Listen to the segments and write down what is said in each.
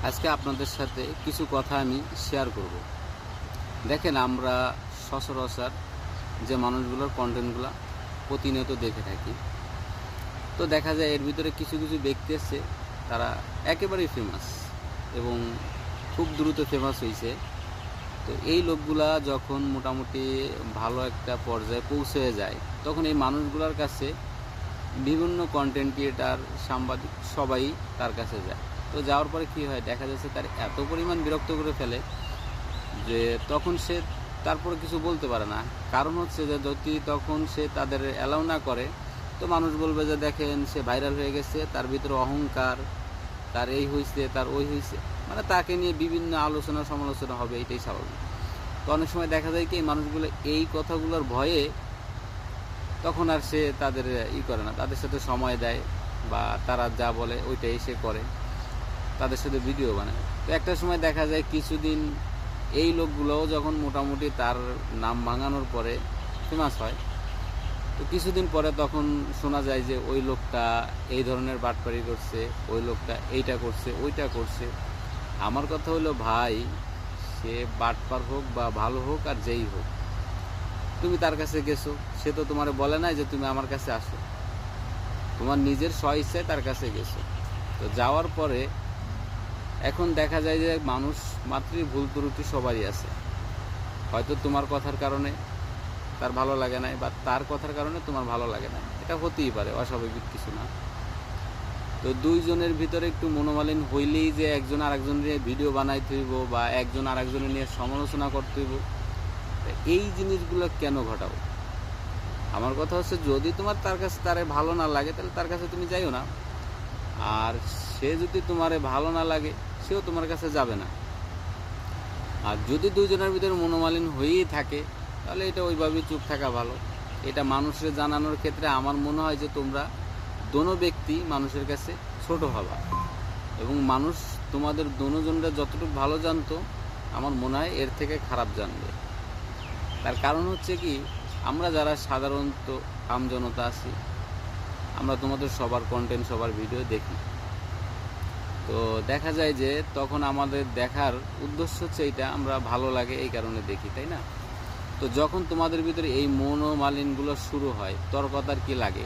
আজকে আপনাদের সাথে কিছু কথা আমি শেয়ার করব। দেখেন, আমরা সচরাচর যে মানুষগুলোর কন্টেন্টগুলো প্রতিনিয়ত দেখে থাকি, তো দেখা যায় এর ভিতরে কিছু কিছু ব্যক্তি আছে, তারা একেবারেই ফেমাস এবং খুব দ্রুত ফেমাস হয়েছে। তো এই লোকগুলা যখন মোটামুটি ভালো একটা পর্যায়ে পৌঁছে যায়, তখন এই মানুষগুলোর কাছে বিভিন্ন কন্টেন্ট ক্রিয়েটার, সাংবাদিক সবাই তার কাছে যায়। তো যাওয়ার পরে কী হয়, দেখা যাচ্ছে তার এত পরিমাণ বিরক্ত করে ফেলে যে তখন সে তারপরে কিছু বলতে পারে না। কারণ হচ্ছে যে যদি তখন সে তাদের অ্যালাউ না করে, তো মানুষ বলবে যে দেখেন সে ভাইরাল হয়ে গেছে, তার ভিতরে অহংকার, তার এই হয়েছে, তার ওই হয়েছে, মানে তাকে নিয়ে বিভিন্ন আলোচনা সমালোচনা হবে, এটাই স্বাভাবিক। তো অনেক সময় দেখা যায় কি এই মানুষগুলো এই কথাগুলোর ভয়ে তখন আর সে তাদের করে না, তাদের সাথে সময় দেয় বা তারা যা বলে ওইটাই সে করে, তাদের সাথে ভিডিও বানায়। তো একটা সময় দেখা যায় কিছুদিন এই লোকগুলোও যখন মোটামুটি তার নাম ভাঙানোর পরে ফেমাস হয়, তো কিছুদিন পরে তখন শোনা যায় যে ওই লোকটা এই ধরনের বাটপারি করছে, ওই লোকটা এইটা করছে, ওইটা করছে। আমার কথা হলো ভাই, সে বাটপার হোক বা ভালো হোক আর যেই হোক, তুমি তার কাছে গেছো, সে তো তোমার বলে নাই যে তুমি আমার কাছে আসো, তোমার নিজের স্বইচ্ছায় তার কাছে গেছো। তো যাওয়ার পরে এখন দেখা যায় যে মানুষ মাত্রই ভুল ত্রুটি সবারই আছে। হয়তো তোমার কথার কারণে তার ভালো লাগে নাই, বা তার কথার কারণে তোমার ভালো লাগে না, এটা হতেই পারে, অস্বাভাবিক কিছু না। তো দুইজনের ভিতরে একটু মনোমালিন্য হইলেই যে একজন আরেকজনের ভিডিও বানাইতে হইব বা একজন আরেকজনের নিয়ে সমালোচনা করতে হইব, এই জিনিসগুলো কেন ঘটাও? আমার কথা হচ্ছে, যদি তোমার তার কাছে তারে ভালো না লাগে, তাহলে তার কাছে তুমি যাইও না। আর সে যদি তোমারে ভালো না লাগে, সেও তোমার কাছে যাবে না। আর যদি দুইজনের ভিতরে মনোমালিন্য হয়েই থাকে, তাহলে এটা ওইভাবেই চুপ থাকা ভালো। এটা মানুষের জানানোর ক্ষেত্রে আমার মনে হয় যে তোমরা দোনো ব্যক্তি মানুষের কাছে ছোট হবা, এবং মানুষ তোমাদের দোনোজনরা যতটুকু ভালো জানতো, আমার মনে হয় এর থেকে খারাপ জানবে। তার কারণ হচ্ছে কি, আমরা যারা সাধারণত আমজনতা আছি, আমরা তোমাদের সবার কন্টেন্ট, সবার ভিডিও দেখি। তো দেখা যায় যে তখন আমাদের দেখার উদ্দেশ্য হচ্ছে এইটা, আমরা ভালো লাগে এই কারণে দেখি, তাই না? তো যখন তোমাদের ভিতরে এই মনোমালিন্যগুলো শুরু হয়, তর্কতার কি লাগে,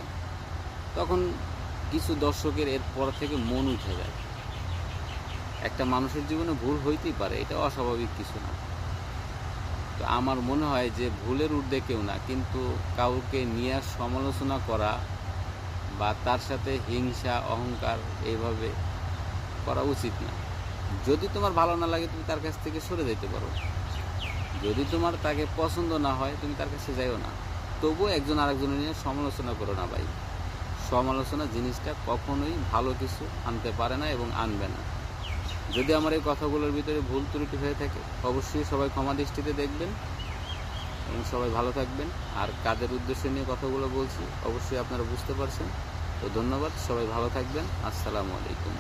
তখন কিছু দর্শকের এরপর থেকে মন উঠে যায়। একটা মানুষের জীবনে ভুল হইতেই পারে, এটা অস্বাভাবিক কিছু না। তো আমার মনে হয় যে ভুলের ঊর্ধ্বে কেউ না, কিন্তু কাউকে নিয়ে সমালোচনা করা বা তার সাথে হিংসা, অহংকার এইভাবে করা উচিত না। যদি তোমার ভালো না লাগে, তুমি তার কাছ থেকে সরে যেতে পারো। যদি তোমার তাকে পছন্দ না হয়, তুমি তার কাছে যাইও না। তবুও একজন আরেকজনের নিয়ে সমালোচনা করো না ভাই। সমালোচনা জিনিসটা কখনোই ভালো কিছু আনতে পারে না এবং আনবে না। যদি আমার এই কথাগুলোর ভিতরে ভুল ত্রুটি হয়ে থাকে, অবশ্যই সবাই ক্ষমা দৃষ্টিতে দেখবেন এবং সবাই ভালো থাকবেন। আর কাদের উদ্দেশ্যে নিয়ে কথাগুলো বলছি অবশ্যই আপনারা বুঝতে পারছেন। তো ধন্যবাদ, সবাই ভালো থাকবেন। আসসালামু আলাইকুম।